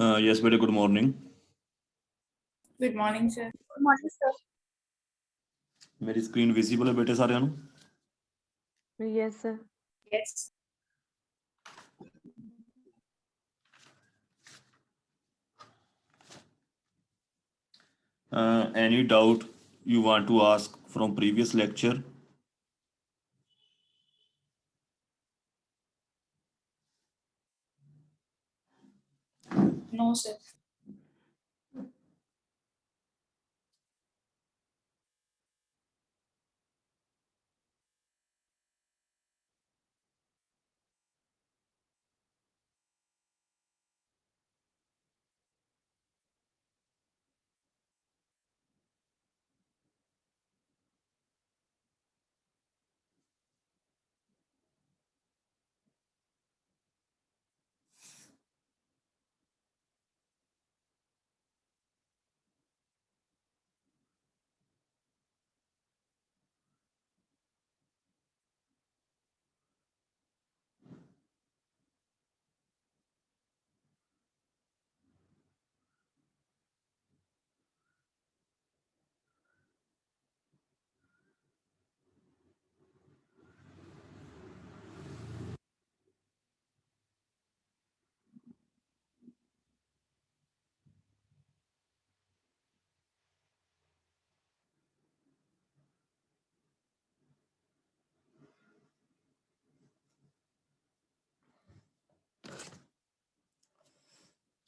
Yes, very good morning. Good morning, sir. Good morning, sir. मेरी screen visible है बेटे साਰਿਆਂ ਨੂੰ? Yes, sir. Yes. Any doubt you want to ask from previous lecture? No, sir.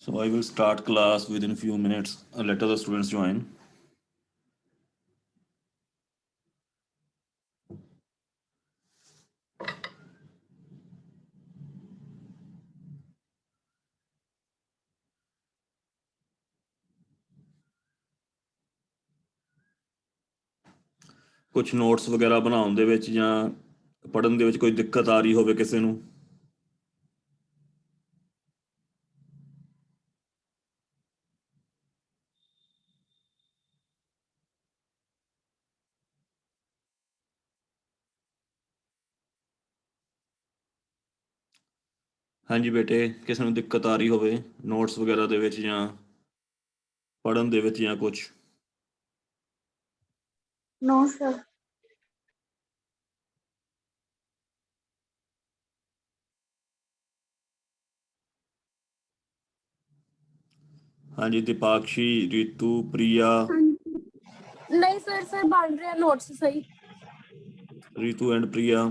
So I will start class within a few minutes. Let other students join. ਕੁਝ notes ਵਗੈਰਾ ਬਣਾਉਣ ਦੇ ਵਿੱਚ ਜਾਂ ਪੜ੍ਹਨ ਦੇ ਵਿੱਚ ਕੋਈ ਦਿੱਕਤ ਆ ਰਹੀ ਹੋਵੇ ਕਿਸੇ ਨੂੰ? ਹਾਂਜੀ ਬੇਟੇ, ਕਿਸੇ ਨੂੰ ਦਿੱਕਤ ਆ ਰਹੀ ਹੋਵੇ ਨੋਟਸ ਵਗੈਰਾ ਦੇ ਵਿੱਚ ਜਾਂ ਪੜ੍ਹਨ ਦੇ ਵਿੱਚ ਜਾਂ ਕੁਝ? No, sir. ਹਾਂਜੀ ਦੀਪਾਕਸ਼ੀ, ਰੀਤੂ, ਪ੍ਰਿया। नहीं सर बन रहे हैं नोट्स सही। Ritu and Priya.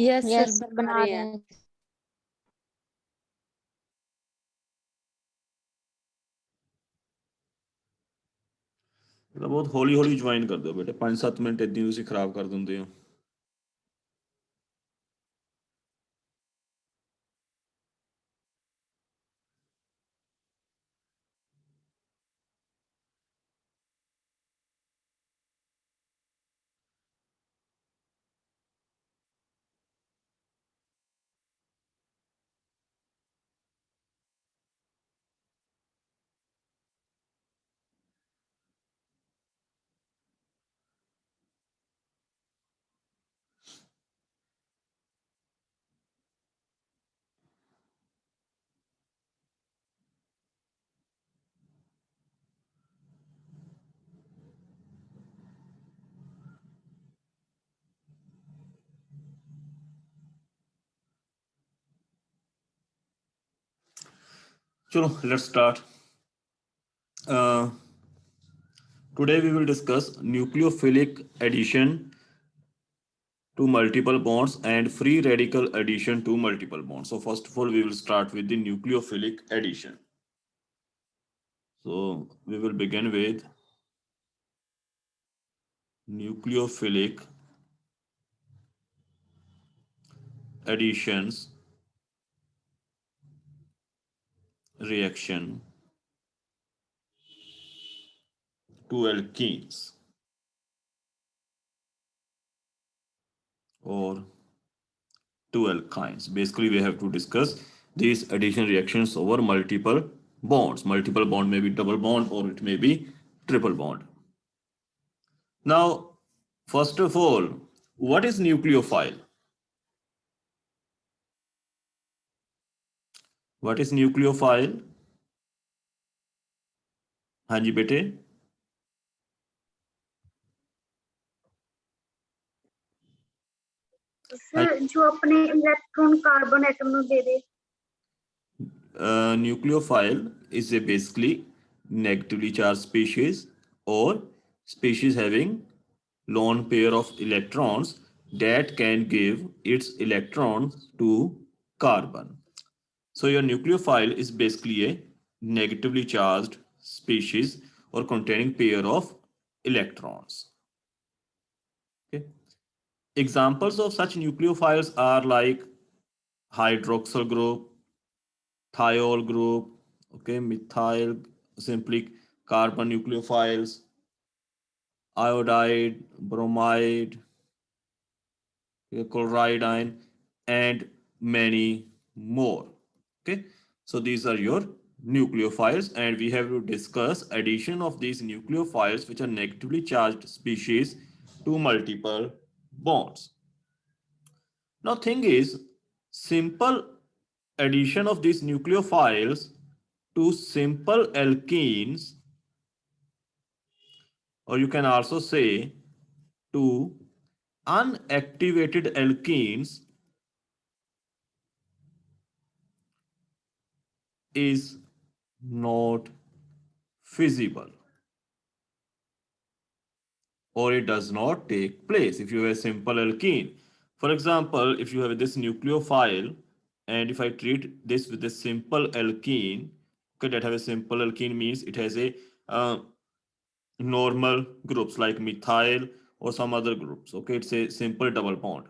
Yes, sir, बना रहे हैं। ਬਹੁਤ ਹੌਲੀ ਹੌਲੀ ਜੁਆਇਨ ਕਰ ਦਿਓ ਬੇਟੇ, 5-7 ਮਿੰਟ ਇੱਦਾਂ ਤੁਸੀਂ ਖਰਾਬ ਕਰ ਦਿੰਦੇ ਹੋ। Chalo, let's start. Today we will discuss nucleophilic addition to multiple bonds and free radical addition to multiple bonds. So first of all, we will start with the nucleophilic addition. So we will begin with nucleophilic additions reaction to alkenes or to alkynes. Basically, we have to discuss these addition reactions over multiple bonds. Multiple bond may be double bond or it may be triple bond. Now, first of all, what is nucleophile? What is nucleophile? हाँ जी बेटे। Sir जो अपने electron carbon atom ਨੂੰ ਦੇ ਦੇ Nucleophile is a basically negatively charged species or species having lone pair of electrons that can give its electrons to carbon. So your nucleophile is basically a negatively charged species or containing pair of electrons. Okay. Examples of such nucleophiles are like hydroxyl group, thiol group, okay, methyl, simply carbon nucleophiles, iodide, bromide, chloride, and many more. Okay, so these are your nucleophiles, and we have to discuss addition of these nucleophiles, which are negatively charged species, to multiple bonds. Now, thing is, simple addition of these nucleophiles to simple alkenes, or you can also say to unactivated alkenes, is not feasible, or it does not take place if you have a simple alkene. For example, if you have this nucleophile, and if I treat this with a simple alkene, okay, that have a simple alkene means it has a normal groups like methyl or some other groups. Okay, it's a simple double bond.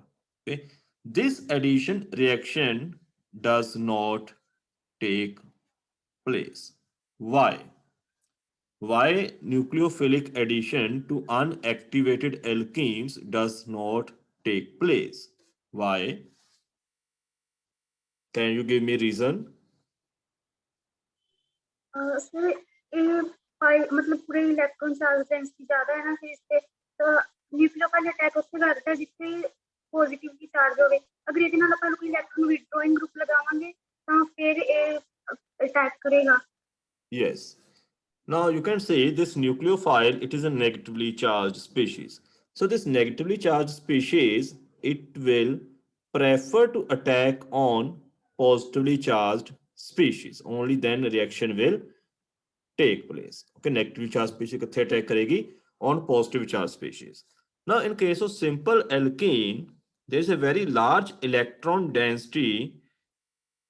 Okay, this addition reaction does not take place. Why? Why nucleophilic addition to unactivated alkenes does not take place? Why? Can you give me reason? Sir ये पाई मतलब पूरे electron charge density ज्यादा है ना फिर इससे तो nucleophile attack उससे करता है जिससे पॉजिटिवली चार्ज होवे अगर ਇਹਦੇ ਨਾਲ ਆਪਾਂ ਕੋਈ ਇਲੈਕਟ੍ਰੋਨ ਵਿਡਰੋਇੰਗ ਗਰੁੱਪ ਲਗਾਵਾਂਗੇ ਤਾਂ ਫਿਰ ਇਹ ਅਟੈਕ ਕਰੇਗਾ Yes. Now you can say this nucleophile, it is a negatively charged species. So this negatively charged species, it will prefer to attack on positively charged species. Only then reaction will take place. Okay, negatively charged species किथे attack करेगी? On positive charged species. Now in case of simple alkene, there is a very large electron density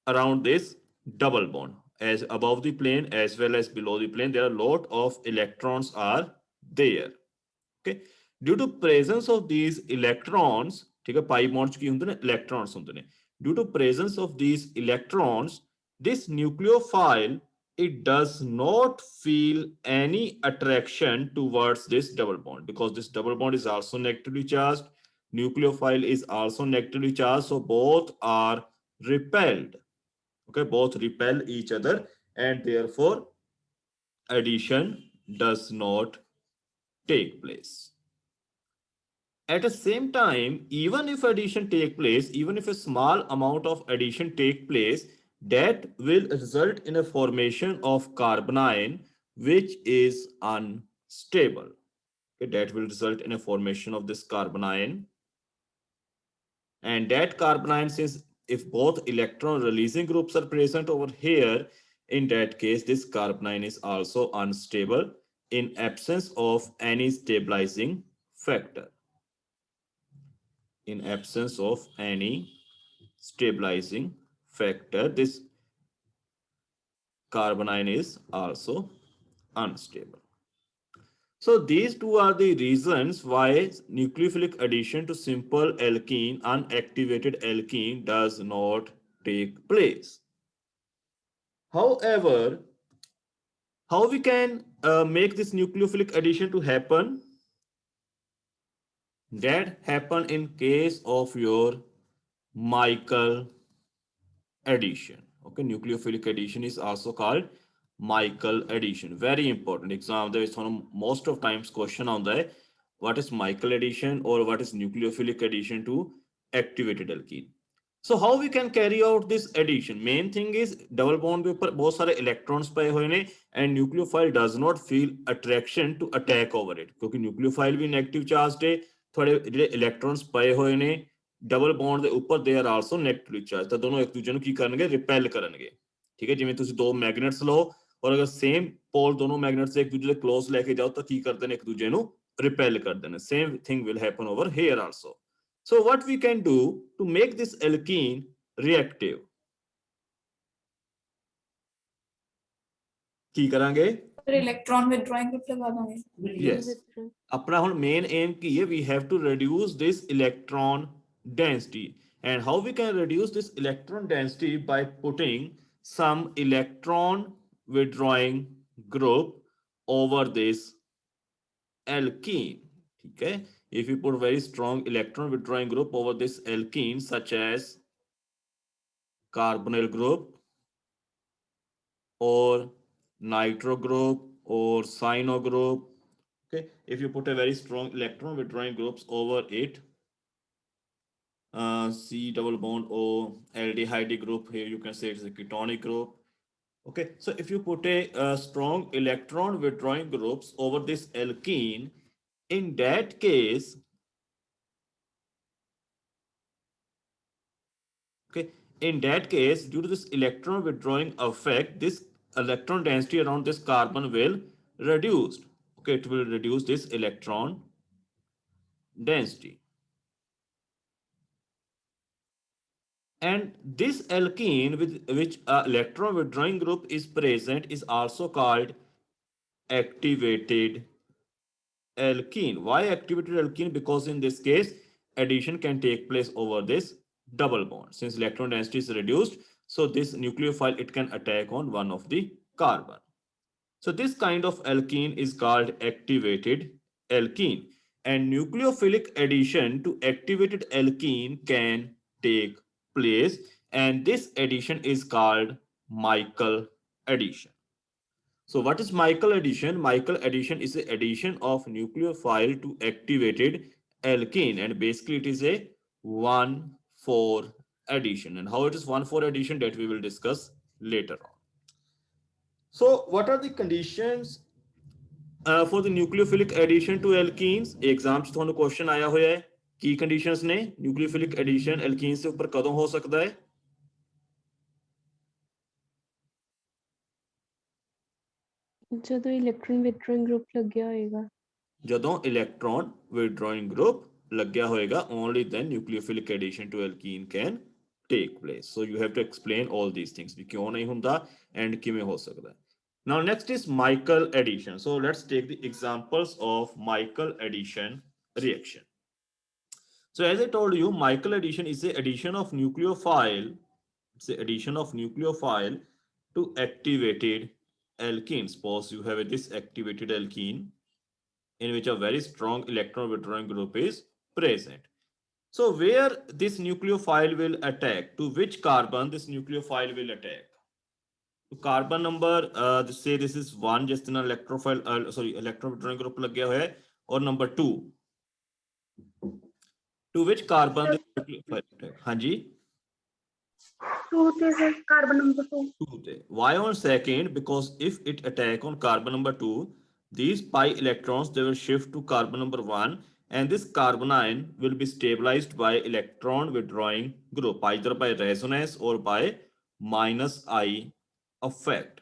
around this double bond. As above the plane as well as below the plane, there are a lot of electrons are there. Okay, due to presence of these electrons, ठीक है, pi bonds की होंगे ना, electrons होंगे ने. Due to presence of these electrons, this nucleophile, it does not feel any attraction towards this double bond because this double bond is also negatively charged. Nucleophile is also negatively charged, so both are repelled. Okay, both repel each other, and therefore addition does not take place. At the same time, even if addition take place, even if a small amount of addition take place, that will result in a formation of carbanion which is unstable. Okay, that will result in a formation of this carbanion, and that carbanion, since if both electron releasing groups are present over here, in that case this carbanion is also unstable in absence of any stabilizing factor. In absence of any stabilizing factor, this carbanion is also unstable. So these two are the reasons why nucleophilic addition to simple alkene, unactivated alkene, does not take place. However, how we can make this nucleophilic addition to happen? That happen in case of your Michael addition. Okay, nucleophilic addition is also called Michael addition. Very important. Exam there is one most of times question on that. What is Michael addition or what is nucleophilic addition to activated alkene? So how we can carry out this addition? Main thing is double bond के ऊपर बहुत सारे electrons पए हुए ने and nucleophile does not feel attraction to attack over it क्योंकि nucleophile भी negative charged है, थोड़े ਜਿਹੜੇ electrons ਪਏ ਹੋਏ ਨੇ double bond ਦੇ ਉੱਪਰ they are also negatively charged ਤਾਂ ਦੋਨੋਂ ਇੱਕ ਦੂਜੇ ਨੂੰ ਕੀ ਕਰਨਗੇ repel ਕਰਨਗੇ। ਠੀਕ ਹੈ, ਜਿਵੇਂ ਤੁਸੀਂ ਦੋ magnets ਲਓ ਔਰ ਅਗਰ same pole ਦੋਨੋਂ magnets ਇੱਕ ਦੂਜੇ ਦੇ close ਲੈ ਕੇ ਜਾਓ ਤਾਂ ਕੀ ਕਰਦੇ ਨੇ ਇੱਕ ਦੂਜੇ ਨੂੰ repel ਕਰਦੇ ਨੇ। Same thing will happen over here also. So what we can do to make this alkene reactive? ਕੀ ਕਰਾਂਗੇ? फिर इलेक्ट्रॉन विथड्रॉइंग ग्रुप लगा देंगे। Yes. अपना ਹੁਣ main aim ਕੀ ਹੈ? We have to reduce this electron density. And how we can reduce this electron density? By putting some electron withdrawing group over this alkene. ठीक है? If you put very strong electron withdrawing group over this alkene, such as carbonyl group or nitro group or cyano group, okay, if you put a very strong electron withdrawing groups over it, C double bond O aldehyde group, here you can say it's a ketonic group. Okay, so if you put a strong electron withdrawing groups over this alkene, in that case, okay, in that case, due to this electron withdrawing effect, this electron density around this carbon will reduced. Okay, it will reduce this electron density. And this alkene with which electron withdrawing group is present is also called activated alkene. Why activated alkene? Because in this case, addition can take place over this double bond. Since electron density is reduced, so this nucleophile, it can attack on one of the carbon. So this kind of alkene is called activated alkene. And nucleophilic addition to activated alkene can take place. And this addition is called Michael addition. So what is Michael addition? Michael addition is the addition of nucleophile to activated alkene. And basically it is a 1,4 addition. And how it is 1,4 addition, that we will discuss later on. So what are the conditions for the nucleophilic addition to alkenes? Exam च ਤੁਹਾਨੂੰ question ਆਇਆ ਹੋਇਆ ਹੈ, ਕੀ conditions ਨੇ nucleophilic addition alkenes ਦੇ ਉੱਪਰ ਕਦੋਂ ਹੋ ਸਕਦਾ ਹੈ? ਜਦੋਂ ਇਲੈਕਟ੍ਰੋਨ ਵਿਥਡਰਾਇੰਗ ਗਰੁੱਪ ਲੱਗਿਆ ਹੋਏਗਾ। ਜਦੋਂ electron withdrawing group ਲੱਗਿਆ ਹੋਏਗਾ, only then nucleophilic addition to alkene can take place. So you have to explain all these things, ਵੀ ਕਿਉਂ ਨਹੀਂ ਹੁੰਦਾ and ਕਿਵੇਂ ਹੋ ਸਕਦਾ ਹੈ। Now next is Michael addition. So let's take the examples of Michael addition reaction. So as I told you, Michael addition is the addition of nucleophile. It's the addition of nucleophile to activated alkene. Suppose you have a disactivated alkene in which a very strong electron withdrawing group is present. So where this nucleophile will attack, to which carbon this nucleophile will attack? To carbon number, say this is 1, just an electrophile, electron withdrawing group लग गया है, और number 2. To which carbon this nucleophile attack? हाँ जी? 2 is carbon number 2. 2. Why on second? Because if it attack on carbon number 2, these pi electrons, they will shift to carbon number 1, and this carbanion will be stabilized by electron withdrawing group, either by resonance or by minus I effect.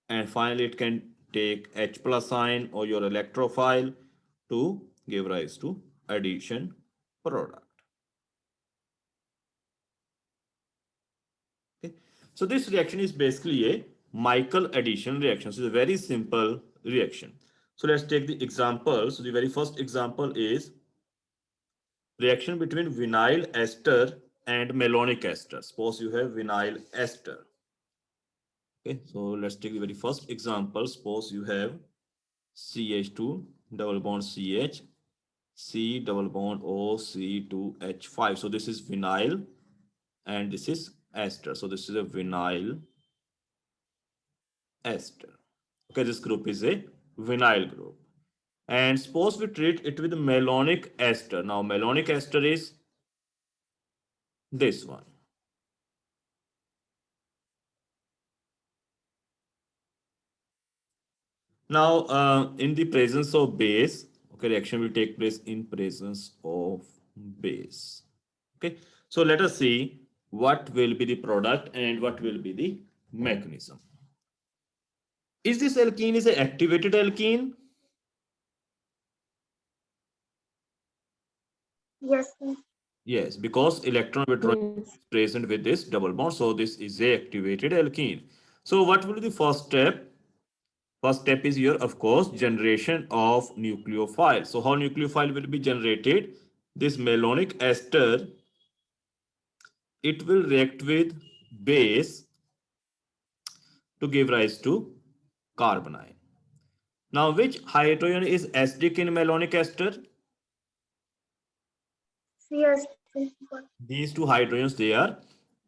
And finally it can take H plus ion or your electrophile to give rise to addition product. Okay, so this reaction is basically a Michael addition reaction. So it's a very simple reaction. So let's take the example. So the very first example is reaction between vinyl ester and malonic ester. Suppose you have vinyl ester. Okay, so let's take the very first example. Suppose you have CH2 double bond CH, C double bond O, C2H5. So this is vinyl and this is ester. So this is a vinyl ester. Okay, this group is a vinyl group. And suppose we treat it with malonic ester. Now malonic ester is this one. Now, in the presence of base, okay, reaction will take place in presence of base. Okay, so let us see what will be the product and what will be the mechanism. Is this alkene is an activated alkene? Yes, sir. Yes, because electron withdrawal Yes. is present with this double bond, so this is a activated alkene. So what will be the first step? First step is here, of course, generation of nucleophile. So how nucleophile will be generated? This malonic ester, it will react with base to give rise to carbonyl. Now, which hydrogen is acidic in malonic ester? CS. These two hydrogens, they are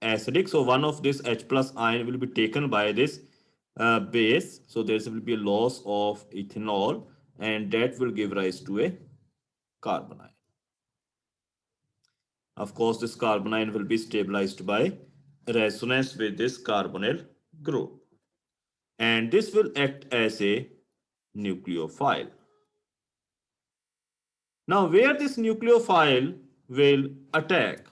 acidic. So one of this H plus ion will be taken by this base. So there will be a loss of ethanol, and that will give rise to a carbonyl. Of course, this carbonyl will be stabilized by resonance with this carbonyl group. And this will act as a nucleophile. Now, where this nucleophile will attack?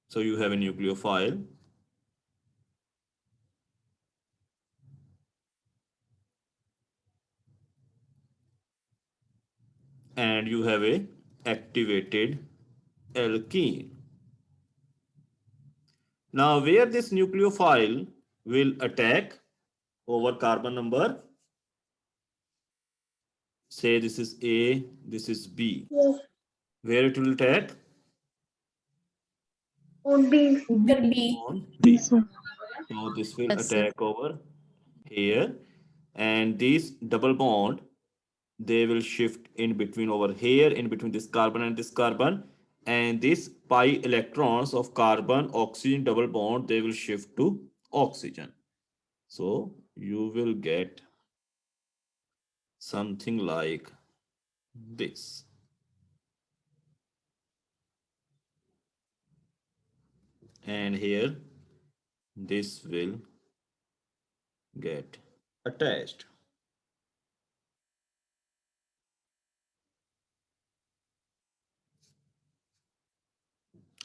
So you have a nucleophile. And you have a activated alkene. Now, where this nucleophile will attack over carbon number, say this is A, this is B. Yes. Where it will attack? On B. Sir, B. On B. This one. So this will Yes, sir. attack over here, and these double bond, they will shift in between over here, in between this carbon and this carbon, and these pi electrons of carbon oxygen double bond, they will shift to oxygen. So you will get something like this. And here this will get attached.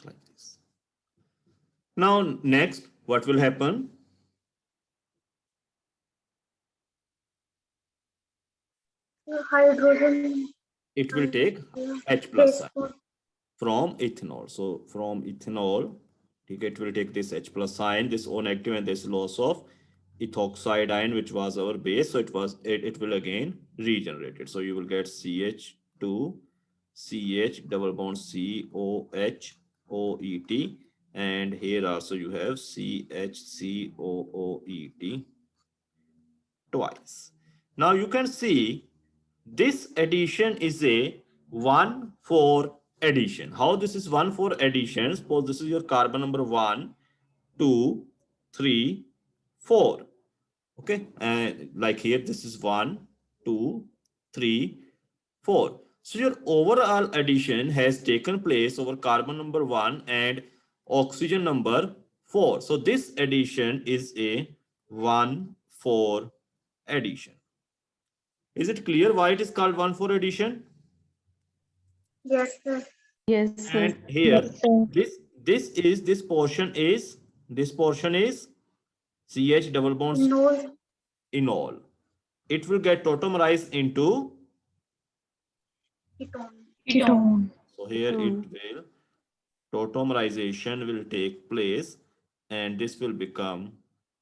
Like this. Now next, what will happen? Hydrogen. It will take H plus sign from ethanol. So from ethanol, it will take this H plus sign, this O negative, and this loss of ethoxide ion, which was our base. So it will again regenerate it. So you will get CH2, CH double bond COH OET, and here also you have CHCOOET twice. Now you can see this addition is a 1,4 addition. How this is 1,4 addition? Suppose this is your carbon number 1, 2, 3, 4. Okay, and like here this is 1, 2, 3, 4. So your overall addition has taken place over carbon number 1 and oxygen number 4. So this addition is a 1,4 addition. Is it clear why it is called 1,4 addition? Yes, sir. Yes, sir. And here, Yes, sir. this portion is CH double bonds No. enol. It will get tautomerized into, Ketone. Ketone. so here it will, tautomerization will take place and this will become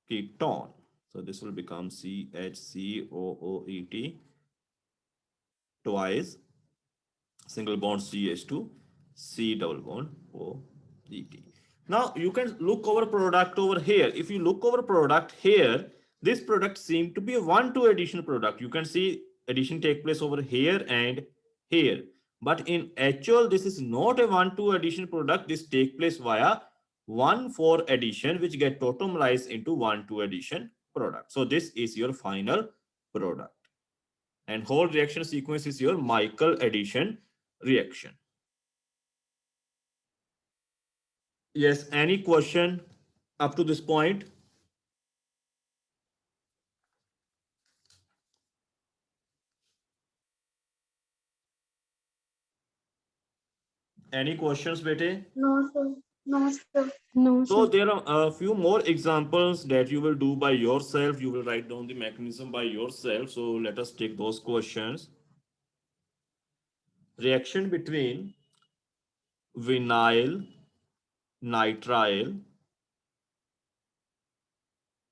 ketone. So this will become CHCOOET twice, single bond CH2, C double bond OET. Now you can look over product over here. If you look over product here, this product seems to be a 1,2 addition product. You can see addition take place over here and here. But in actual, this is not a 1,2 addition product. This take place via 1,4 addition, which get tautomerized into 1,2 addition product. So this is your final product. And whole reaction sequence is your Michael addition, reaction. Yes, any question up to this point? Any questions, bete? No, sir. No, sir. No, So sir. there are a few more examples that you will do by yourself. You will write down the mechanism by yourself. So let us take those questions. Reaction between vinyl nitrile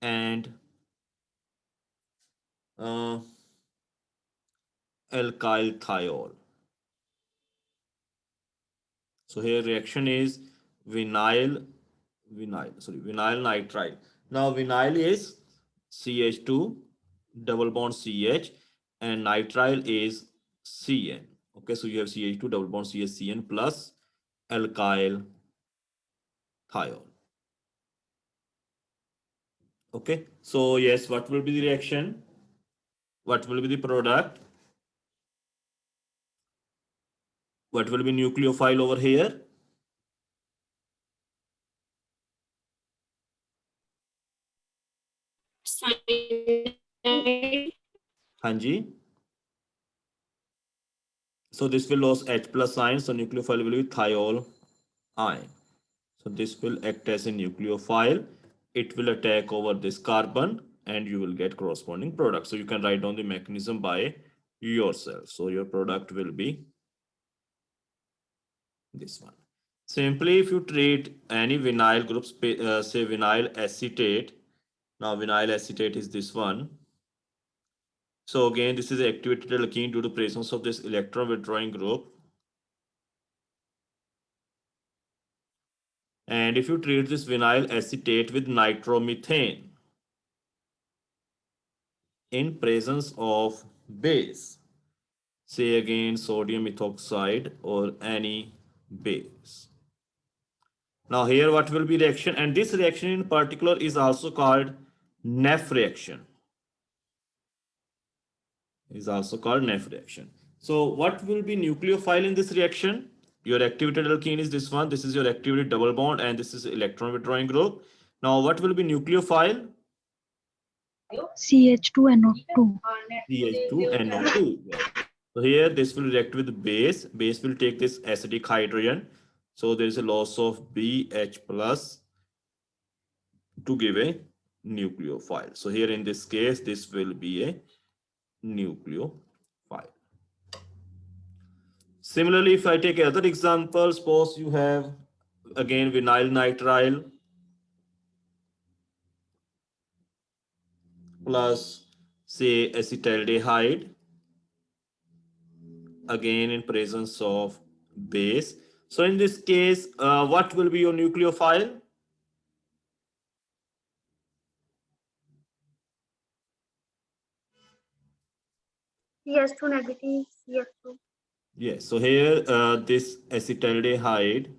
and alkyl thiol. So here reaction is vinyl nitrile. Now vinyl is CH2 double bond CH and nitrile is CN. Okay, so you have CH2 double bond CH CN plus alkyl thiol. Okay, so yes, what will be the reaction? What will be the product? What will be nucleophile over here? Hanji. So this will lose H plus ion. So nucleophile will be thiol ion. So this will act as a nucleophile. It will attack over this carbon and you will get corresponding product. So you can write down the mechanism by yourself. So your product will be this one. Simply if you treat any vinyl groups, say vinyl acetate. Now vinyl acetate is this one. So again, this is activated alkene due to presence of this electron withdrawing group. And if you treat this vinyl acetate with nitromethane in presence of base, say again sodium ethoxide or any base. Now here what will be reaction, and this reaction in particular is also called Neff reaction. Is also called Neff reaction. So what will be nucleophile in this reaction? Your activated alkene is this one. This is your activated double bond and this is electron withdrawing group. Now what will be nucleophile? CH2NO2. CH2NO2. So here this will react with base. Base will take this acidic hydrogen. So there is a loss of BH plus to give a nucleophile. So here in this case, this will be a nucleophile. Similarly, if I take another example, suppose you have again vinyl nitrile plus say acetaldehyde, again in presence of base. So in this case, what will be your nucleophile? CH2 negative, CH2. Yes, so here this acetaldehyde,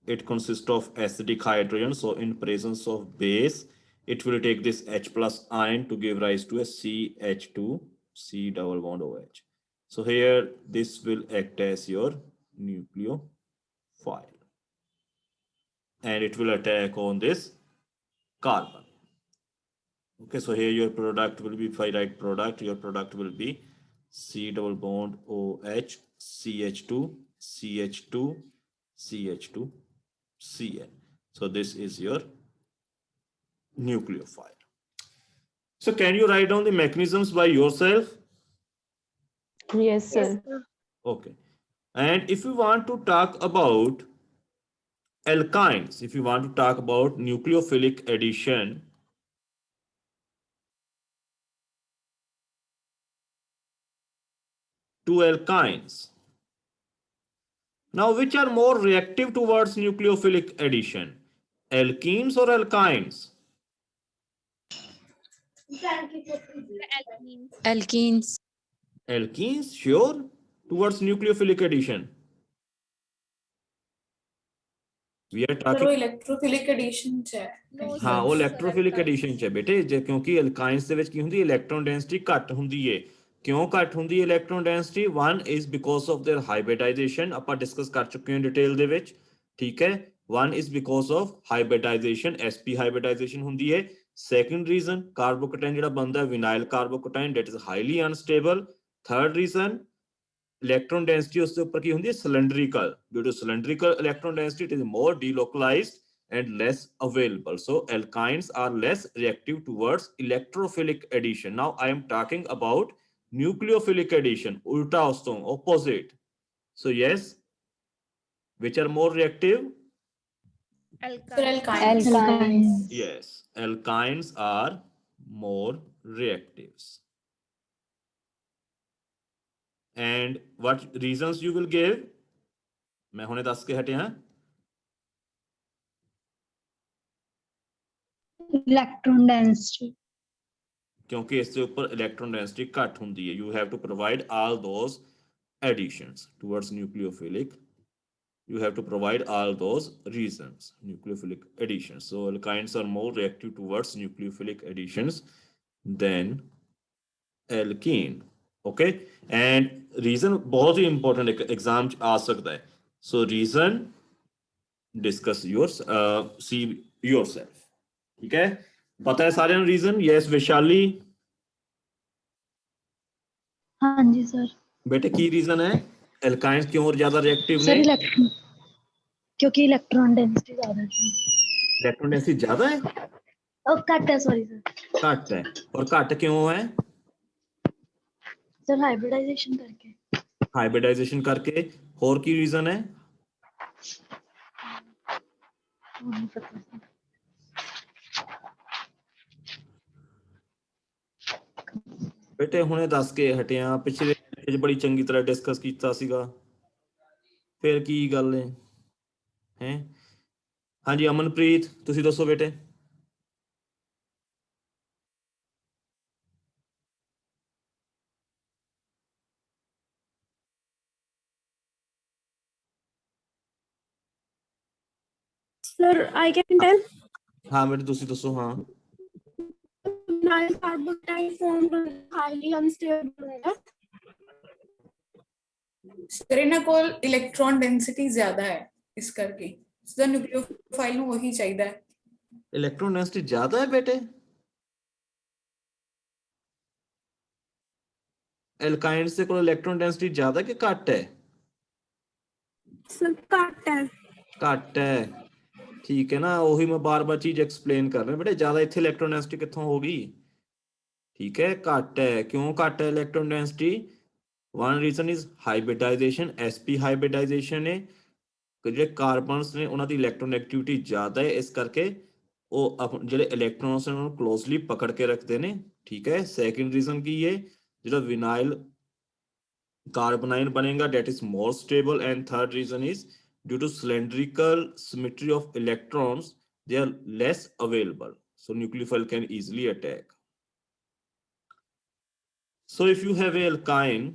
it consists of acidic hydrogen. So in presence of base, it will take this H plus ion to give rise to a CH2, C double bond OH. So here this will act as your nucleophile. And it will attack on this carbon. Okay, so here your product will be, if I write product, your product will be C double bond OH, CH2, CH2, CH2, Cn. So this is your nucleophile. So can you write down the mechanisms by yourself? Yes, sir. Yes, sir. Okay. And if you want to talk about alkynes, if you want to talk about nucleophilic addition, to alkynes. Now, which are more reactive towards nucleophilic addition? Alkenes or alkynes? Alkenes. Alkenes, sure, towards nucleophilic addition. We are sir talking. वो electrophilic addition है हाँ ਉਹ electrophilic edition ਚ ਹੈ ਬੇਟੇ ਜੇ ਕਿਉਂਕਿ ਅਲਕਾਈਨਸ ਦੇ ਵਿੱਚ ਕੀ ਹੁੰਦੀ ਇਲੈਕਟ੍ਰੋਨ ਡੈਂਸਿਟੀ ਘੱਟ ਹੁੰਦੀ ਹੈ क्यों घट होंगी electron density? One is because of their hybridization, ਆਪਾਂ डिस्कस कर चुके हैं डिटेल ਦੇ ਵਿੱਚ, ठीक है। One is because of hybridization, sp hybridization होंगी है। सेकंड रीजन कार्बोकटाइन ਜਿਹੜਾ ਬਣਦਾ ਹੈ vinyl carbocation, that is highly unstable। Third reason electron density उसके ऊपर की होंगी है cylindrical, due to cylindrical electron density it is more delocalized and less available, so alkynes are less reactive towards electrophilic addition. Now I am talking about nucleophilic addition, ulta usto opposite. So yes, which are more reactive? Sir, alkynes. Yes, alkynes are more reactives. And what reasons you will give? मैं हुणे दस के हटे हाँ। Electron density, क्योंकि इसके ऊपर electron density घट होंगी है। You have to provide all those additions towards nucleophilic, you have to provide all those reasons, nucleophilic additions. So alkynes are more reactive towards nucleophilic additions than alkene. Okay, and reason बहुत ही important एक exam आ सकता है। So reason discuss yours, see yourself, ठीक है। पता है सारे reason? Yes Vaishali हाँ जी सर। बेटे की रीजन है एल्काइंस क्यों और ज्यादा रिएक्टिव सर ने? इलेक्ट्रॉन, क्योंकि इलेक्ट्रॉन डेंसिटी ज्यादा है। इलेक्ट्रॉन डेंसिटी ज्यादा है, घट है, सॉरी सर। घट है। और घट क्यों है? सर हाइब्रिडाइजेशन करके। हाइब्रिडाइजेशन करके। और की रीजन है? नहीं पता सर। बेटे हुणे दस के हटिया, पिछले ਚ बड़ी चंगी तरह डिस्कस ਕੀਤਾ ਸੀਗਾ, ਫਿਰ ਕੀ ਗੱਲ ਹੈ हैं? हाँ जी अमनप्रीत ਤੁਸੀਂ ਦੱਸੋ बेटे। Sir, I can tell. हाँ बेटे ਤੁਸੀਂ ਦੱਸੋ। हाँ Vinyl carbonate formed highly unstable. Sir, ਇਹਨਾਂ ਕੋਲ इलेक्ट्रॉन डेंसिटी ज्यादा है इस करके सदा न्यूक्लियोफाइल ਨੂੰ वही चाहिए है। इलेक्ट्रॉन डेंसिटी ज्यादा है बेटे? एल्काइंस ਦੇ ਕੋਲ इलेक्ट्रॉन डेंसिटी ज्यादा कि घट है? Sir, cut है. घट है, ठीक है ना। वही मैं बार बार चीज एक्सप्लेन कर रहा हूँ बेटे, ज्यादा इतने इलेक्ट्रॉन डेंसिटी कितों होगी? ठीक है घट है। क्यों घट है electron density? One reason is hybridization, sp hybridization है कि ਜਿਹੜੇ ਕਾਰਬਨਸ ਨੇ ਉਹਨਾਂ ਦੀ ਇਲੈਕਟ੍ਰੋਨੈਗੇਟਿਵਿਟੀ ਜ਼ਿਆਦਾ ਹੈ, ਇਸ ਕਰਕੇ ਉਹ ਜਿਹੜੇ ਇਲੈਕਟ੍ਰੋਨਸ ਨੇ ਉਹਨਾਂ ਨੂੰ ਕਲੋਜ਼ਲੀ ਪਕੜ ਕੇ ਰੱਖਦੇ ਨੇ, ਠੀਕ ਹੈ। ਸੈਕੰਡ ਰੀਜ਼ਨ ਕੀ ਹੈ? ਜਿਹੜਾ ਵਿਨਾਈਲ कार्बोनाइन बनेगा that is more stable, and third reason is due to cylindrical symmetry of electrons they are less available, so nucleophile can easily attack. So if you have a alkyne,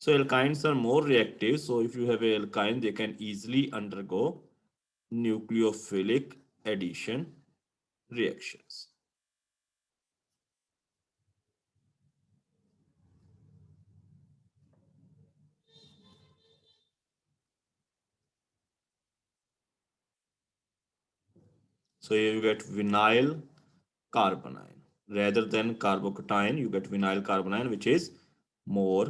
so alkynes are more reactive, so if you have a alkyne they can easily undergo nucleophilic addition reactions. So here you get vinyl carbonyl rather than carbocation, you get vinyl carbonyl which is more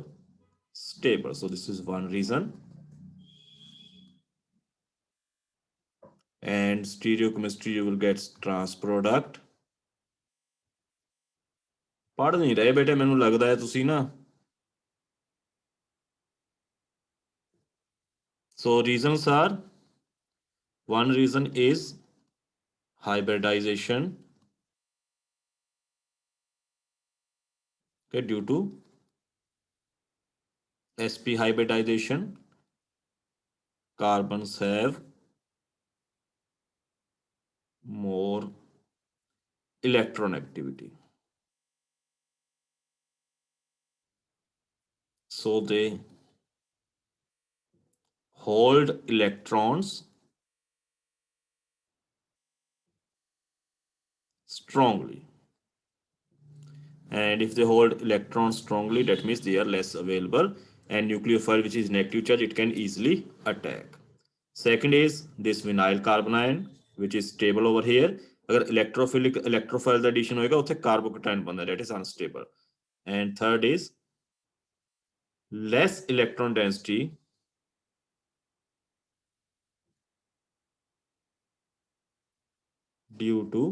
stable. So this is one reason. And stereochemistry you will get trans product. पढ़ नहीं रहे बेटे, मैनू लगता है तुसी ना। So reasons are, one reason is hybridization, okay, due to sp hybridization carbons have more electron activity, so they hold electrons strongly, and if they hold electrons strongly, that means they are less available, and nucleophile which is negative charge, it can easily attack. Second is this vinyl carbanion which is stable over here. अगर electrophile का addition होएगा उत्थे carbocation बनता है, that is unstable. And third is less electron density due to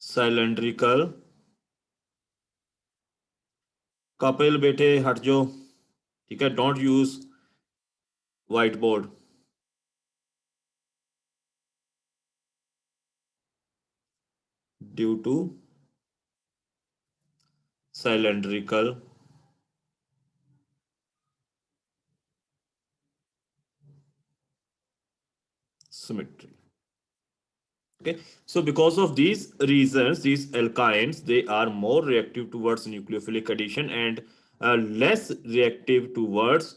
cylindrical, Kapil बेटे हट जाओ, ठीक है, don't use white board. Due to cylindrical symmetry. Okay, so because of these reasons, these alkynes, they are more reactive towards nucleophilic addition and less reactive towards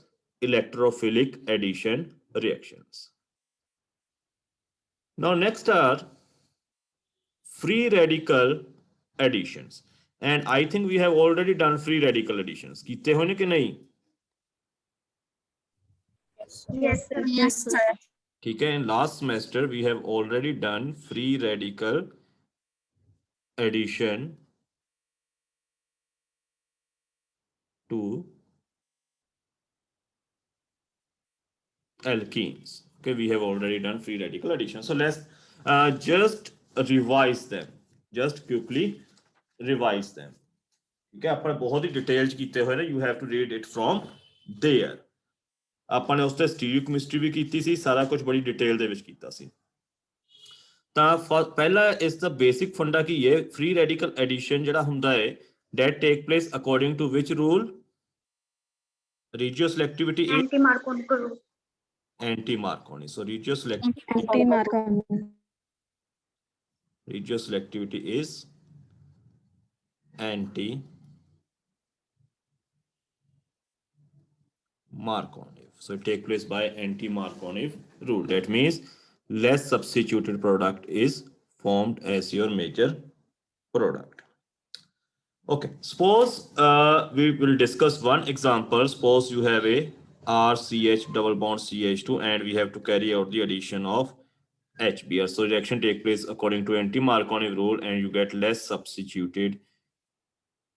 electrophilic addition reactions. Now next are free radical additions, and I think we have already done free radical additions. कीते होने के नहीं? Yes, sir. Yes, sir. ठीक है, in last semester we have already done free radical addition to alkenes. Okay, we have already done free radical addition. So let's just revise them. Just quickly revise them. ठीक है, अपन बहुत ही detail च कीते होए ने, you have to read it from there. ਆਪਾਂ ਨੇ ਉਸ ਤੇ ਸਟੀਰੀਓਕੈਮਿਸਟਰੀ ਵੀ ਕੀਤੀ ਸੀ, ਸਾਰਾ ਕੁਝ ਬੜੀ ਡਿਟੇਲ ਦੇ ਵਿੱਚ ਕੀਤਾ ਸੀ. ਤਾਂ ਪਹਿਲਾ ਇਸ ਦਾ ਬੇਸਿਕ ਫੰਡਾ ਕੀ ਹੈ? ਫ੍ਰੀ ਰੈਡੀਕਲ ਐਡੀਸ਼ਨ ਜਿਹੜਾ ਹੁੰਦਾ ਹੈ, that take place according to which rule? Regioselectivity is Anti-Marconi rule. anti-Marconi. So regioselectivity Anti-Marconi. Regioselectivity is anti-Marconi. So it takes place by anti-Marconi rule. That means less substituted product is formed as your major product. Okay, suppose we will discuss one example. Suppose you have a RCH double bond CH2 and we have to carry out the addition of HBr. So reaction take place according to anti-Marconi rule and you get less substituted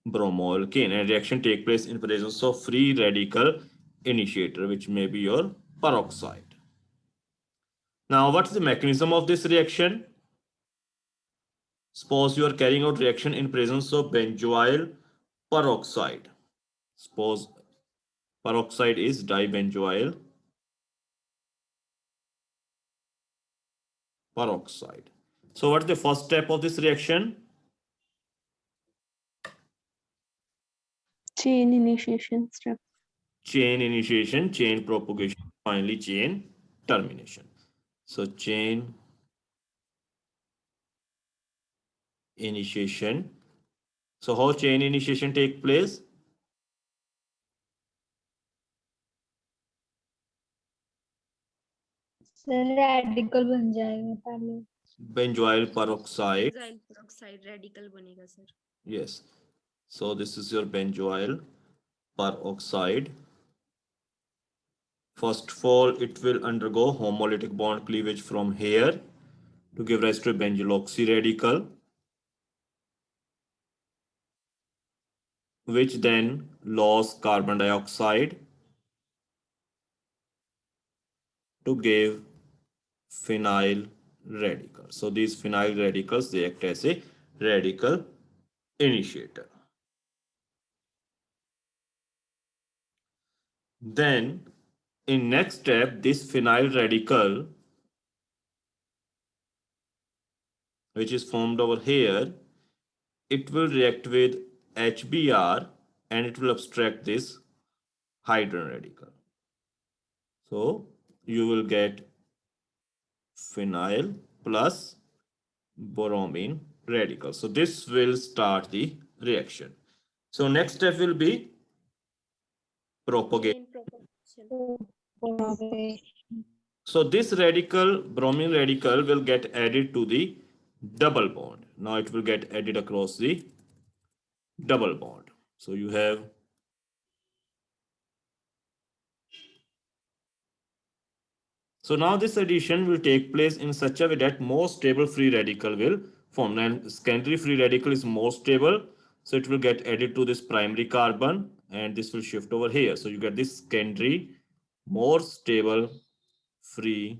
bromoalkane, and reaction take place in presence of free radical initiator, which may be your peroxide. Now, what is the mechanism of this reaction? Suppose you are carrying out reaction in presence of benzoyl peroxide. Suppose peroxide is dibenzoyl peroxide. So what is the first step of this reaction? Chain initiation step. Chain initiation, chain propagation, finally chain termination. So chain initiation. So how chain initiation take place? Sir radical बन जाएगा पहले. Benzoyl peroxide. benzoyl peroxide radical बनेगा sir. Yes. So this is your benzoyl peroxide. First of all, it will undergo homolytic bond cleavage from here to give rise to a benzyloxy radical, which then lost carbon dioxide to give phenyl radical. So these phenyl radicals, they act as a radical initiator. Then in next step, this phenyl radical, which is formed over here, it will react with HBr and it will abstract this hydrogen radical. So you will get phenyl plus bromine radical. So this will start the reaction. So next step will be propagation. Chain propagation. So this radical, bromine radical, will get added to the double bond. Now it will get added across the double bond. So you have so now this addition will take place in such a way that more stable free radical will form. And secondary free radical is more stable, so it will get added to this primary carbon and this will shift over here. So you get this secondary more stable free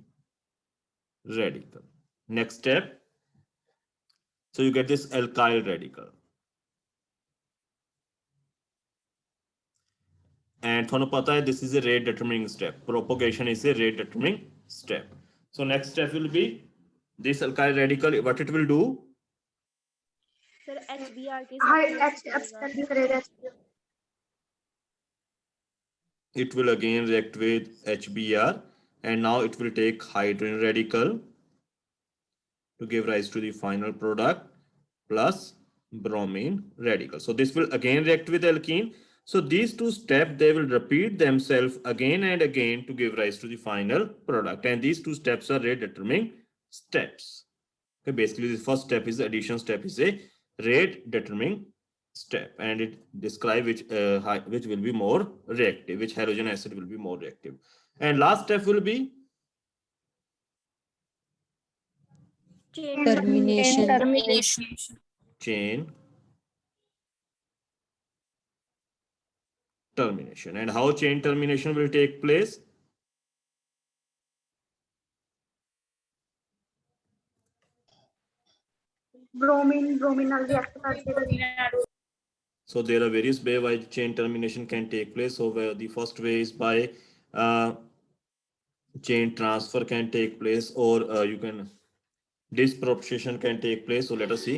radical. Next step, so you get this alkyl radical. And ਤੁਹਾਨੂੰ ਪਤਾ ਹੈ this is a rate determining step. Propagation is a rate determining step. So next step will be this alkyl radical. What it will do? Sir HBr के हाँ साथ H expand भी करेगा It will again react with HBr, and now it will take hydrogen radical to give rise to the final product plus bromine radical. So this will again react with alkene. So these two steps, they will repeat themselves again and again to give rise to the final product. And these two steps are rate determining steps. Okay, basically the first step is the addition step is a rate determining step, and it describe which will be more reactive, which halogen acid will be more reactive. And last step will be Termination. chain termination. And how chain termination will take place? Bromine ਨਾਲ react ਕਰ ਦੇਗਾ So there are various ways why chain termination can take place. So where the first way is by chain transfer can take place, or you can dispropagation can take place. So let us see.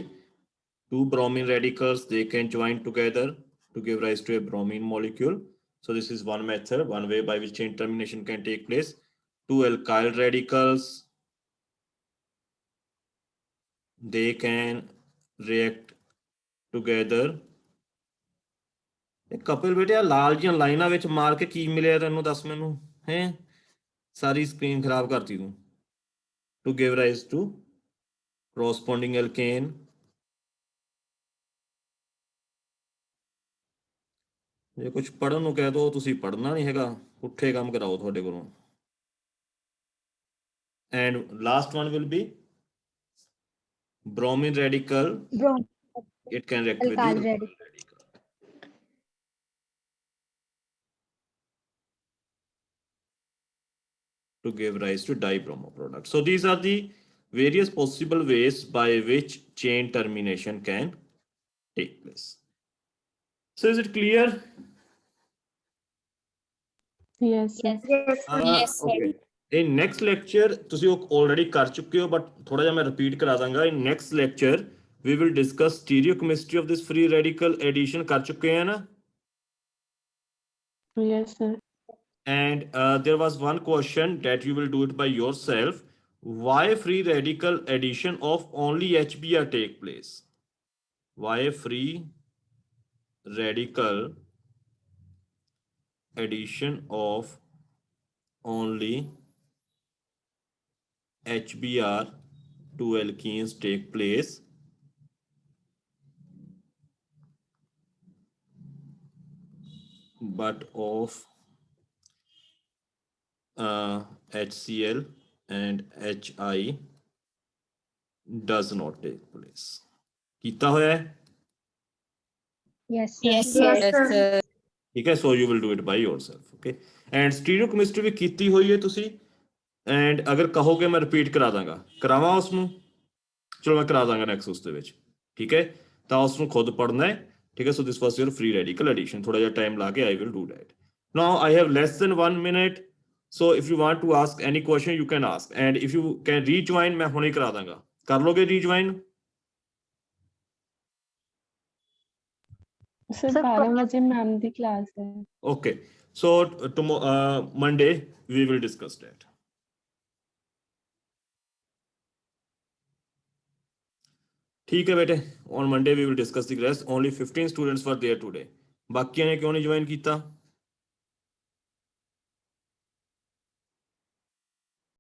Two bromine radicals, they can join together to give rise to a bromine molecule. So this is one method, one way by which chain termination can take place. Two alkyl radicals, they can react together. Kapil ਬੇਟੇ ਲਾਲ ਜੀਆਂ ਲਾਈਨਾਂ ਵਿੱਚ ਮਾਰ ਕੇ ਕੀ ਮਿਲਿਆ ਤੈਨੂੰ ਦੱਸ ਮੈਨੂੰ ਹੈ ਸਾਰੀ ਸਕਰੀਨ ਖਰਾਬ ਕਰਤੀ ਤੂੰ to give rise to corresponding alkane ਜੇ ਕੁਝ ਪੜਨ ਨੂੰ ਕਹਿ ਦੋ ਤੁਸੀਂ ਪੜਨਾ ਨਹੀਂ ਹੈਗਾ ਪੁੱਠੇ ਕੰਮ ਕਰਾਓ ਤੁਹਾਡੇ ਕੋਲੋਂ and last one will be bromine radical it can react with the alkyl radical to give rise to dibromo product. So these are the various possible ways by which chain termination can take place. So is it clear? Yes, sir. yes Okay. In next lecture ਤੁਸੀਂ ਉਹ already ਕਰ ਚੁੱਕੇ ਹੋ but ਥੋੜਾ ਜਿਹਾ ਮੈਂ repeat ਕਰਾ ਦਾਂਗਾ. In next lecture we will discuss stereochemistry of this free radical addition ਕਰ ਚੁੱਕੇ ਹਾਂ ਨਾ? Yes, sir. And there was one question that you will do it by yourself. Why free radical addition of only HBr take place? Why free radical addition of only HBr to alkenes take place? But of HCl and HI does not take place. ਕੀਤਾ ਹੋਇਆ ਹੈ Yes, sir. ਠੀਕ ਹੈ so you will do it by yourself. Okay, and stereochemistry ਵੀ ਕੀਤੀ ਹੋਈ ਹੈ ਤੁਸੀਂ and ਅਗਰ ਕਹੋਗੇ ਮੈਂ ਰਿਪੀਟ ਕਰਾ ਦਾਂਗਾ ਕਰਾਵਾਂ ਉਸ ਨੂੰ ਚਲੋ ਮੈਂ ਕਰਾ ਦਾਂਗਾ ਨੈਕਸਟ ਉਸ ਦੇ ਵਿੱਚ ਠੀਕ ਹੈ ਤਾਂ ਉਸ ਨੂੰ ਖੁਦ ਪੜ੍ਹਨਾ ਹੈ ਠੀਕ ਹੈ so this was your free radical addition ਥੋੜਾ ਜਿਹਾ ਟਾਈਮ ਲਾ ਕੇ I will do that. Now I have less than 1 minute. So if you want to ask any question, you can ask. And if you can rejoin, मैं हुणे करा दूंगा. कर लोगे rejoin? Sir, 12 बजे मैम दी क्लास है. Okay. So tomorrow, Monday, we will discuss that. ठीक है बेटे. On Monday we will discuss the rest. Only 15 students were there today. बाकियों ने क्यों नहीं join किया?